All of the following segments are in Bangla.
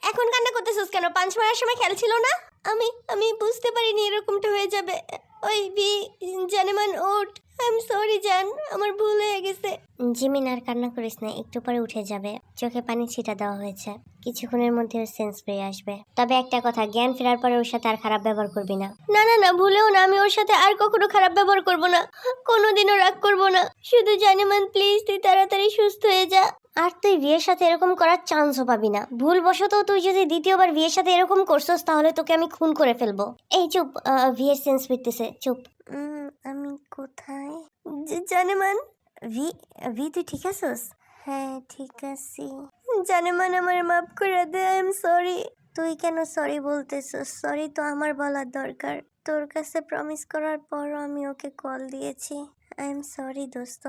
এখন কান্না করতেছিস কেন? পাঁচ মারার সময় খেয়াল ছিল না? আমি আমি বুঝতে পারিনি এরকমটা হয়ে যাবে। ওই জানেমান ওঠ। আই এম সরি জান, আমার ভুল হয়ে গেছে। জিমিন আর কান্না করিস না, একটু পরে উঠে যাবে। চোখে পানি ছিটা দেওয়া হয়েছে, কিছুক্ষণের মধ্যে ওর সেন্স পেয়ে আসবে। তবে একটা কথা, জ্ঞান ফেরার পরে ওর সাথে আর খারাপ ব্যবহার করবি না। না না না, ভুলেও না, আমি ওর সাথে আর কখনো খারাপ ব্যবহার করব না, কোনোদিনও রাগ করব না। শুধু জানেমান প্লিজ তুই তাড়াতাড়ি সুস্থ হয়ে যা। আর তুই বিয়ের সাথে এরকম করার চান্সও পাবি না। ভুলবশত তুই যদি দ্বিতীয়বার বিয়ের সাথে এরকম করছস তাহলে তোকে আমি খুন করে ফেলবো। এই চুপ, বিয়ের সেন্স ফিরতেছে, চুপ। আমি কোথায়? জানেমান। ভি তুই ঠিক আছিস? হ্যাঁ ঠিক আছি। জানেমান আমার মাফ করে দে, আই এম সরি। তুই কেন সরি বলতেছিস? সরি তো আমার বলার দরকার। তোর কাছে প্রমিস করার পরও আমি ওকে কল দিয়েছি। আই এম সরি দোস্ত,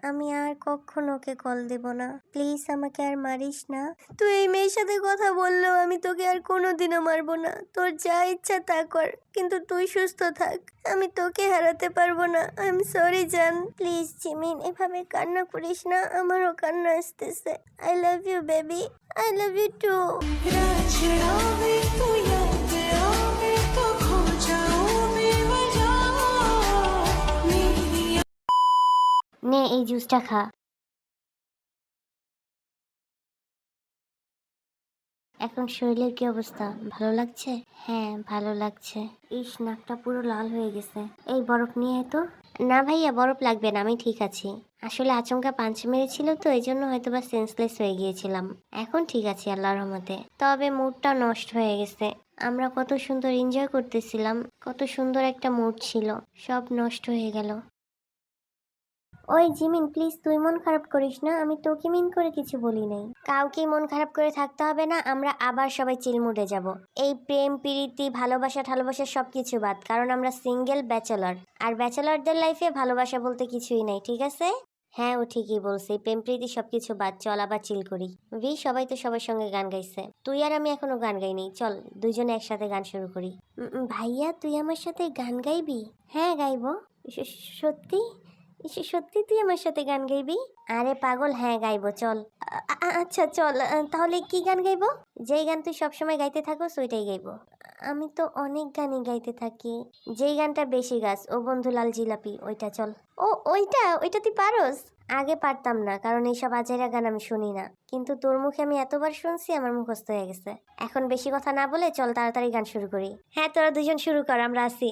আমি আর কখনো ওকে কল দেব না। প্লিজ আমাকে আর মারিস না। তুই এই মেয়ের সাথে কথা বললেও আমি তোকে আর কোনোদিনও মারবো না। তোর যা ইচ্ছা তা কর, কিন্তু তুই সুস্থ থাক। আমি তোকে হারাতে পারবো না। আই এম সরি জান। প্লিজ জিমিন, এভাবে কান্না করিস না, আমারও কান্না আসতেছে। I love you baby, I love you too. নে এই জুসটা খা। এখন শরীরের কি অবস্থা? ভালো লাগছে? হ্যাঁ ভালো লাগছে। ইস, নাকটা পুরো লাল হয়ে গেছে। এই বরফ নিয়ে আয় তো। না ভাইয়া, বরফ লাগবে না, আমি ঠিক আছি। আসলে আচমকা পাঞ্চ মেরেছিল তো, এই জন্য হয়তোবা সেন্সলেস হয়ে গিয়েছিলাম। এখন ঠিক আছে আল্লাহর রহমতে। তবে মুডটা নষ্ট হয়ে গেছে। আমরা কত সুন্দর এনজয় করতেছিলাম, কত সুন্দর একটা মুড ছিল, সব নষ্ট হয়ে গেল। ওই জিমিন প্লিজ তুই মন খারাপ করিস না, আমি তোকে মিন করে কিছু বলি নাই। কাউকেই মন খারাপ করে থাকতে হবে না, আমরা আবার সবাই চিল মুডে যাব। এই প্রেম প্রীতি ভালোবাসা ঠালোবাসা সবকিছু বাদ, কারণ আমরা সিঙ্গেল ব্যাচেলর। আর ব্যাচেলরদের লাইফে ভালোবাসা বলতে কিছুই নাই, ঠিক আছে? হ্যাঁ ও ঠিকই বলছে, প্রেম প্রীতি সবকিছু বাদ, চল আবার চিল করি। সবাই তো সবার সঙ্গে গান গাইছে, তুই আর আমি এখনো গান গাইনি, চল দুইজনে একসাথে গান শুরু করি। ভাইয়া তুই আমার সাথে গান গাইবি? হ্যাঁ গাইবো। সত্যি? সত্যি তুই আমার সাথে গান গাইবি? আরে পাগল, হ্যাঁ গাইবো, চল। আচ্ছা চল, তাহলে কি গান গাইবো? যেই গান তুই সবসময় গাইতে থাকোস ওইটাই গাইবো। আমি তো অনেক গানই গাইতে থাকি। যেই গানটা বেশি গাছ, ও বন্ধু লাল জিলাপি, ওইটা চল। ও ওইটা তুই পারোস? আগে পারতাম না, কারণ এইসব আজেরা গান আমি শুনি না, কিন্তু তোর মুখে আমি এতবার শুনছি আমার মুখস্থ হয়ে গেছে। এখন বেশি কথা না বলে চল তাড়াতাড়ি গান শুরু করি। হ্যাঁ তোরা দুজন শুরু কর, আমরা আছি।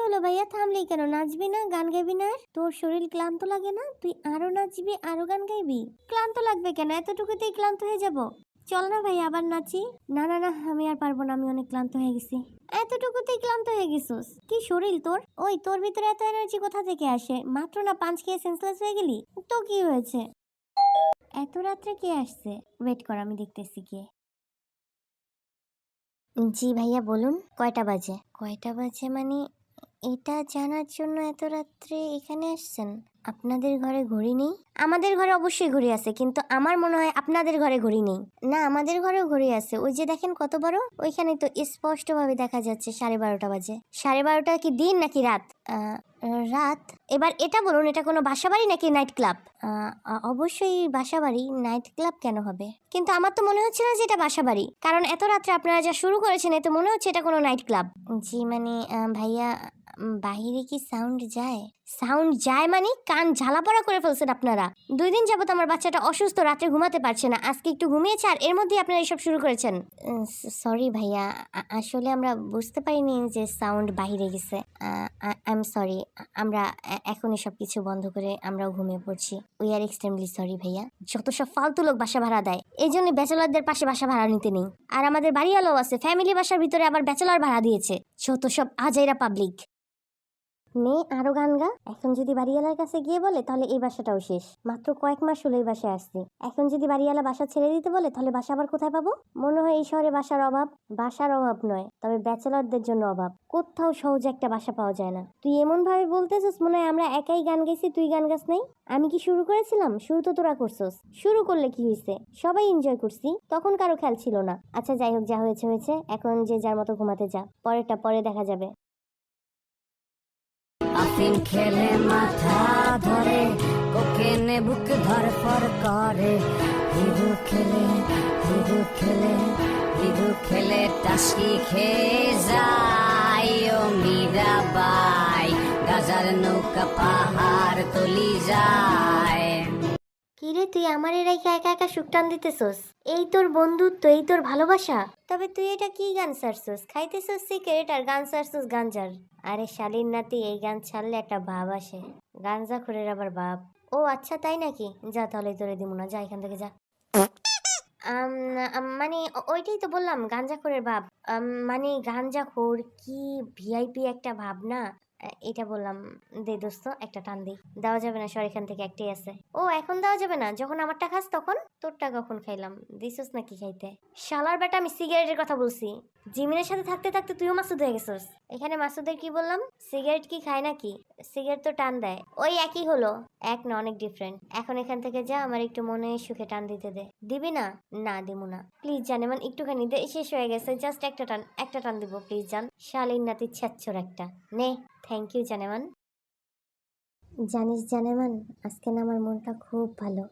হলো ভাইয়া, থামলি কেন? নাচবি না, গান গাইবি না? তোর শরীর ক্লান্ত লাগে না? তুই আরো নাচবি, আরো গান গাইবি? ক্লান্ত লাগবে কেন? এতটুকুতেই ক্লান্ত হয়ে যাব? চল না ভাই, আবার নাচি। না না না, আমি আর পারবো না, আমি অনেক ক্লান্ত হয়ে গেছি। এতটুকুতেই ক্লান্ত হয়ে গেছিস? কি শরীর তোর! ওই তোর ভিতরে এত এনার্জি কোথা থেকে আসে? মাত্র না পাঁচ খেয়ে সেন্সলেস হয়ে গেলি? তো কি হয়েছে? এত রাত্রে কে আসছে? ওয়েট কর, আমি দেখতেছি কে। জি ভাইয়া বলুন, কয়টা বাজে? কয়টা বাজে মানে এটা জানার জন্য এত রাত্রে এখানে আসছেন? আপনাদের ঘরে ঘড়ি নেই? আমাদের ঘরে অবশ্যই ঘড়ি আছে, কিন্তু আমার মনে হয় আপনাদের ঘরে ঘড়ি নেই। না, আমাদের ঘরেও ঘড়ি আছে। ওই যে দেখেন কত বড়, ওইখানে তো স্পষ্ট ভাবে দেখা যাচ্ছে 12:30 বাজে। 12:30 কি দিন নাকি রাত? রাত। এবার এটা বলুন, এটা কোনো বাসাবাড়ি নাকি নাইট ক্লাব? অবশ্যই বাসাবাড়ি, নাইট ক্লাব কেন হবে? কিন্তু আমার তো মনে হচ্ছে না যে এটা বাসাবাড়ি, কারণ এত রাত্রে আপনারা যা শুরু করেছেন এতে মনে হচ্ছে এটা কোনো নাইট ক্লাব। জি মানে ভাইয়া, বাহিরে কি সাউন্ড যায়? সাউন্ড যায় মানে কান ঝালাপাড়া করে ফেলছেন আপনারা। 2 দিন যাবত আমার বাচ্চাটা অসুস্থ, রাতে ঘুমাতে পারছে না। আজকে একটু ঘুমিয়েছে আর এর মধ্যে আপনারা এসব শুরু করেছেন। সরি ভাইয়া, আসলে আমরা বুঝতে পারিনি যে সাউন্ড বাহিরে গেছে। I am sorry. আমরা এখন এসব কিছু বন্ধ করে আমরাও ঘুমিয়ে পড়ছি। উই আর এক্সট্রিমলি সরি ভাইয়া। যত সব ফালতু লোক বাসা ভাড়া দেয়, এই জন্য ব্যাচেলারদের পাশে বাসা ভাড়া নিতে নেই। আর আমাদের বাড়িওয়ালাও আছে, ফ্যামিলি বাসার ভিতরে আবার ব্যাচেলার ভাড়া দিয়েছে। যত সব আজাইরা পাবলিক। নে আরো গান গা। এখন যদি বাড়িওয়ালার কাছে গিয়ে বলে তাহলে এই বাসাটাও শেষ। মাত্র কয়েক মাস হলো এই বাসায় আসছি। এখন যদি বাড়িওয়ালা বাসা ছেড়ে দিতে বলে তাহলে বাসা আবার কোথায় পাবো? মনে হয় এই শহরে বাসার অভাব। বাসার অভাব নয়, তবে ব্যাচেলরদের জন্য অভাব। কোথাও সহজে একটা বাসা পাওয়া যায় না। তুই এমন ভাবে বলতেছিস মনে হয় আমরা একাই গান গাইছি, তুই গান গাস নাই। আমি কি শুরু করেছিলাম? শুরু তো তোরা করছস। শুরু করলে কি হয়েছে? সবাই এনজয় করছি, তখন কারো খেয়াল ছিল না। আচ্ছা যাই হোক, যা হয়েছে হয়েছে। এখন যে যার মতো ঘুমাতে যা, পরেরটা পরে দেখা যাবে। আফিম খেলে মাথা ধরে, কোকেনে বুক ধরফর করে। হিরু খেলে হিরু খেলে হিরু খেলে টাসকি খেয়ে যায়। ও মীরাবাই, গাজার নৌকা পাহাড় তলি যায়। কিরে, তুই আমারে রেখে একা একা সুখ টান দিতেছস? এই তোর বন্ধুত্ব, এই তোর ভালোবাসা? তবে তুই এটা কি গান ছাড়ছস? খাইতেছস সিগারেট আর গান ছাড়ছস গাঞ্জার। আরে শালীর নাতি, এই গান ছাড়লে একটা ভাব আসে। গাঞ্জাখোরের আবার ভাব? ও আচ্ছা, তাই নাকি? যা তাহলে, তোরে দিমু না, যা এখান থেকে যা। আম, মানে ওইটাই তো বললাম, গাঞ্জাখোরের ভাব। মানে গাঞ্জাখোর কি ভিআইপি একটা ভাব না? এটা বললাম। দে দোস্ত, একটা টান দে। দেওয়া যাবে না সর, এখান থেকে একটাই আছে। ও এখন দেওয়া যাবে না? যখন আমারটা খাস তখন? তোরটা কখন খাইলাম? দিছস নাকি খাইতে? শালার বেটা, আমি সিগারেটের কথা বলছি। জিমিনের সাথে থাকতে থাকতে তুইও মাসুদ হয়ে গেছস। এখানে মাসুদের কি বললাম? সিগারেট কি খায় নাকি? সিগারেট তো টান দেয়, ওই একই হলো। এক না, অনেক ডিফারেন্ট। এখন এখান থেকে যা, আমার একটু মনে সুখে টান দিতে দে। দিবি না? না দিমু না প্লিজ জানেমান, একটুখানি দে, শেষ হয়ে গেছে। জাস্ট একটা টান, একটা টান দিব প্লিজ জান। শালীন নাতি ছ্যাচ্ছর একটা। নে, থ্যাংক ইউ জানেমান। জানিস জানেমান, আজকে না আমার মনটা খুব ভালো।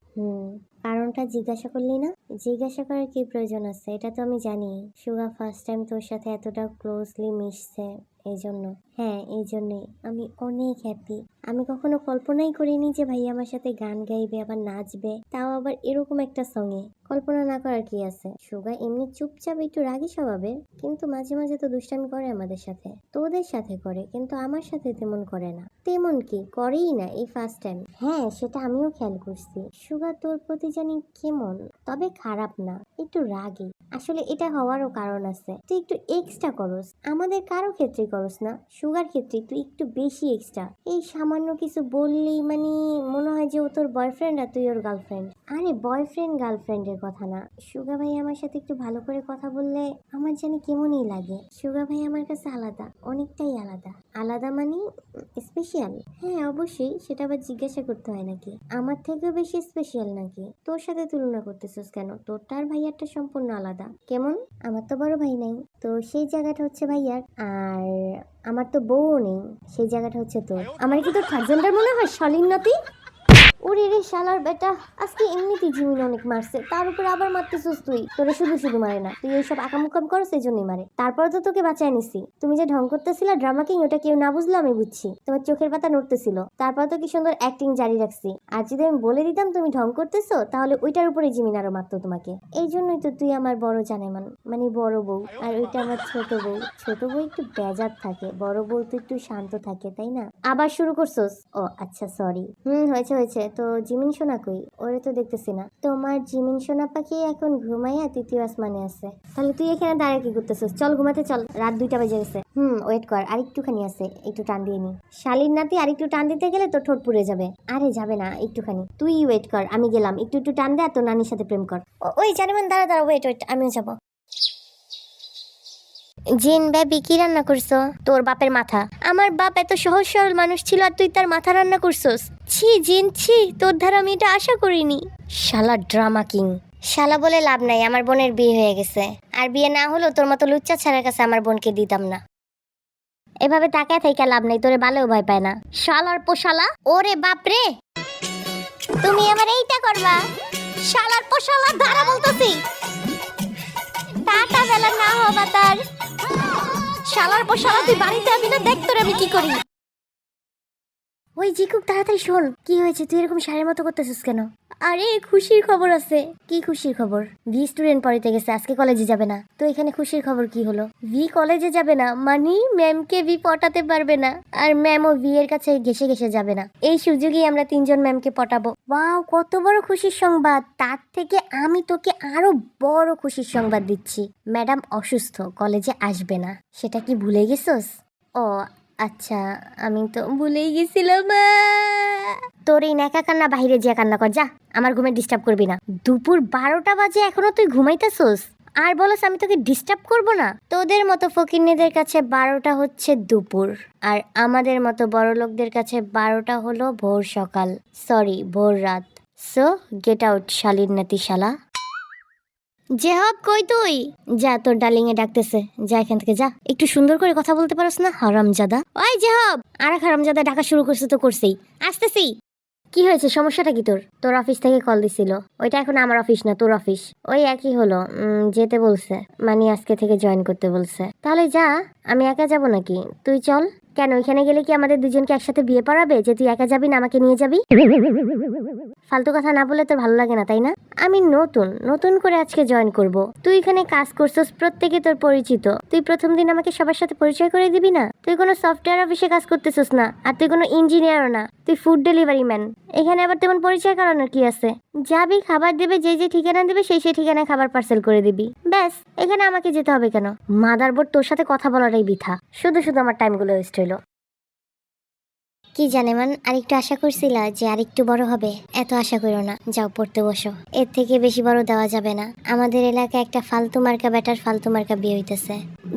কারণটা জিজ্ঞাসা করলি না? জিজ্ঞাসা করার কি প্রয়োজন আছে? এটা তো আমি জানি। সুগা ফার্স্ট টাইম তোর সাথে এতটা ক্লোজলি মিশছে, এই জন্য। হ্যাঁ, এই জন্যই আমি অনেক হ্যাপি। আমি কখনো কল্পনাই করিনি যে ভাই আমার সাথে গান গাইবে, আবার নাচবে, তাও আবার এরকম একটা সঙ্গে। কল্পনা না করার কি আছে? সুগা এমনি চুপচাপ একটু রাগী স্বভাবের, কিন্তু মাঝে মাঝে তো দুষ্টামি করে আমাদের সাথে। তোদের সাথে করে, কিন্তু আমার সাথে তেমন করে না। তেমন কি করেই না, এই ফার্স্ট টাইম। হ্যাঁ, সেটা আমিও খেয়াল করছি। সুগা তোর প্রতি জানি কেমন, তবে খারাপ না, একটু রাগী। আসলে এটা হওয়ারও কারণ আছে। তুই একটু এক্সট্রা করস, আমাদের কারো ক্ষেত্রে করস না, সুগার ক্ষেত্রে তুই একটু বেশি এক্সট্রা। এই সামান্য কিছু বললেই মানে মনে হয় যে ও তোর বয়ফ্রেন্ড আর তুই ওর গার্লফ্রেন্ড। আরে বয়ফ্রেন্ড গার্লফ্রেন্ডের কথা না, সুগা ভাই আমার সাথে একটু ভালো করে কথা বললে আমার জানি কেমনই লাগে। সুগা ভাই আমার কাছে আলাদা, অনেকটাই আলাদা। আলাদা মানে স্পেশাল। হ্যাঁ অবশ্যই, সেটা আবার জিজ্ঞাসা করতে হয় নাকি? আমার থেকেও বেশি স্পেশাল নাকি? তোর সাথে তুলনা করতেছিস কেন? তোরটা আর ভাইয়ারটা সম্পূর্ণ আলাদা। কেমন? আমার তো বড় ভাই নাই, তো সেই জায়গাটা হচ্ছে ভাইয়ার। আর আমার তো বউও নেই, সেই জায়গাটা হচ্ছে তোর। আমার কি তোর থার্ড জেন্ডার মনে হয় শালীন নাতি? ওরে রে শালার বেটা, আজকে এমনিতেই জিমিন অনেক মারছে, তার উপর আবার মারতেছিস তুই। তোরে শুধু শুধু মারে না, তুই এইসব আকামুকাম করো সেই জন্যই মারে। তারপর তো তোকে বাঁচায় নিছি। তুমি যে ঢং করতেছিলা ড্রামা কিং, ওটা কেউ না বুঝলে আমি বুঝছি। তোমার চোখের পাতা নড়তেছিল, তারপর তো কি সুন্দর অ্যাক্টিং জারি রাখছি। আর যদি আমি বলে দিতাম তুমি ঢং করতেছো, তাহলে ওইটার উপরে জিমিন আরো মারতো তোমাকে। এই জন্যই তো তুই আমার বড় জানেমান, মানে বড় বউ, আর ওইটা আমার ছোট বউ। ছোট বউ একটু বেজার থাকে, বড় বউ তো একটু শান্ত থাকে, তাই না? আবার শুরু করছোস? ও আচ্ছা সরি। হয়েছে হয়েছে। তো জিমিন সোনা কই? ওরে তো দেখতেছি না। তোমার জিমিন সোনা পাখি এখন ঘুমাইয়া তৃতীয় আসমানে আছে। তাহলে তুই এখানে দাঁড়িয়ে কি করতেছিস? চল ঘুমাতে চল, রাত 2টা বেজে গেছে। ওয়েট কর, আর একটুখানি আছে, একটু টান দিয়ে নি। শালির নাতি আর একটু টান দিতে গেলে তো ঠোঁট পুড়ে যাবে। আরে যাবে না, একটুখানি তুই ওয়েট কর, আমি গেলাম। একটু একটু টান দে আর তোর নানির সাথে প্রেম কর। ওই জানেমান, দাঁড়া দাঁড়া, ওয়েট ওয়েট, আমিও যাবো। জিন বেবি, কি রান্না করছো? তোর বাপের মাথা। আমার বাপ এত সহজ সরল মানুষ ছিল আর তুই তার মাথা রান্না করছস? ছি জিন ছি, তোর ধারা আমি এটা আশা করিনি। শালা ড্রামা কিং। শালা বলে লাভ নাই, আমার বোনের বিয়ে হয়ে গেছে। আর বিয়ে না হলো তোর মতো লুচ্চা ছাড়ার কাছে আমার বোনকে দিতাম না। এভাবে তাকায় থেকে লাভ নাই, তোরে বালেও ভয় পায় না। শালার পোশালা। ওরে বাপ রে, তুমি আমার এইটা করবা? শালার পোশালা, ধারা বলতেছি। টাটা বেলা না হবা তার। শালার পর শালা, তুই বাড়িতে আবি না, দেখ তোর আমি কি করি। ওই জিকুক, তাড়াতাড়ি শোন। কি হয়েছে? তুই এরকম সারের মতো করতেছিস কেন? আরে খুশির খবর আছে। কি খুশির খবর? ভি স্টুডেন্ট পড়াতে গেছে, আজকে কলেজে যাবে না। তো এখানে খুশির খবর কি হলো? ভি কলেজে যাবে না মানে ম্যামকে ভি পটাতে পারবে না, আর ম্যামও ভি এর কাছে ঘেসে ঘেসে যাবে না। এই সুযোগেই আমরা 3জন ম্যামকে পটাবো। ওয়াও, কত বড় খুশির সংবাদ! তার থেকে আমি তোকে আরো বড় খুশির সংবাদ দিচ্ছি। ম্যাডাম অসুস্থ, কলেজে আসবে না। সেটা কি ভুলে গেছস? ও আচ্ছা, আমি তো ভুলেই গেছিলাম। তোর এই নেকা কান্না বাইরে যা কান্না কর, যা। আমার ঘুমে ডিস্টার্ব করবি না। দুপুর 12টা বাজে এখনো তুই ঘুমাইতেছস আর বলস আমি তোকে ডিস্টার্ব করব না? তোদের মতো ফকিন্নিদের কাছে 12টা হচ্ছে দুপুর, আর আমাদের মতো বড় লোকদের কাছে 12টা হলো ভোর সকাল, সরি ভোর রাত। সো গেট আউট শালীর নাতি শালা। জেহাব কই তুই? যা, তোর ডার্লিং এ ডাকতেছে, যা এখান থেকে যা। একটু সুন্দর করে কথা বলতে পারোস না হারামজাদা? ওই জেহাব, আর এক হারামজাদা ডাকা শুরু করছে তো করছেই। আসতেছি। কি হয়েছে? সমস্যাটা কি তোর? তোর অফিস থেকে কল দিছিল। ওইটা এখন আমার অফিস না, তোর অফিস। ওই একই হলো, যেতে বলছে, মানে আজকে থেকে জয়েন করতে বলছে। তাহলে যা, আমি একা যাব নাকি? তুই চল। কেন, ওইখানে গেলে কি আমাদের দুজনকে একসাথে বিয়ে পড়াবে যে তুই একা যাবি না আমাকে নিয়ে যাবি? ফালতু কথা না বলে তোর ভালো লাগে না, তাই না? আমি নতুন নতুন করে আজকে জয়েন করব। তুই এখানে কাজ করছিস, প্রত্যেকে তোর পরিচিত। তুই প্রথম দিন আমাকে সবার সাথে পরিচয় করে দিবি না? তুই কোনো সফটওয়্যার অফিসে কাজ করতেছিস না, আর তুই কোনো ইঞ্জিনিয়ারও না, তুই ফুড ডেলিভারি ম্যান। এখানে আবার তেমন পরিচয় করানোর কি আছে? যাবি, খাবার দেবে, যে যে ঠিকানা দেবে সেই সেই ঠিকানায় খাবার পার্সেল করে দিবি, ব্যাস। এখানে আমাকে যেতে হবে কেন? মাদারবোর্ড, তোর সাথে কথা বলাটাই বৃথা। শুধু শুধু আমার টাইমগুলো ওয়েস্ট হইলো। কি জানে মান, আরেকটু আশা করছিলা যে আরেকটু বড় হবে? এত আশা করো না, যাও পড়তে বসো। এর থেকে বেশি বড় দেওয়া যাবে না। আমাদের এলাকায় একটা ফালতু মার্কা ব্যাটার ফালতু মার্কা বিয়ে হইতেছে,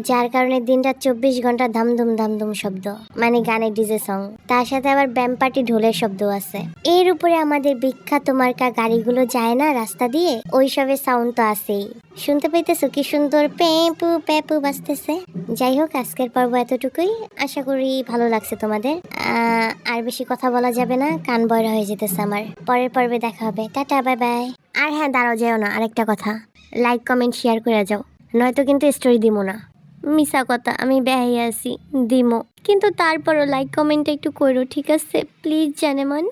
যার কারণে দিনরাত 24 ঘন্টা ধামধুম ধামধুম শব্দ, মানে গানের ডিজে সং, তার সাথে আবার ব্যাম পার্টি ঢোলের শব্দ আছে। এর উপরে আমাদের বিখ্যাত মার্কা গাড়িগুলো যায় না রাস্তা দিয়ে, ওইসবের সাউন্ড তো আছেই। শুনতে পাইতেছো কি সুন্দর পেপু পেপু বাজতেছে? যাই হোক, আজকের পর্ব এতটুকুই। আশা করি ভালো লাগছে তোমাদের। আর বেশি কথা বলা যাবে না, কান বয়রা হয়ে যেতেছে আমার। পরের পর্বে দেখা হবে, টাটা বাই বাই। আর হ্যাঁ, দাঁড়াও যেও না, আরেকটা কথা, লাইক কমেন্ট শেয়ার করে যাও, নয়তো কিন্তু স্টোরি দিমো না। মিশা কথা, আমি বেহাইয়া আছি, দিমো, কিন্তু তারপরও লাইক কমেন্টটা একটু করো, ঠিক আছে প্লিজ জানেমান।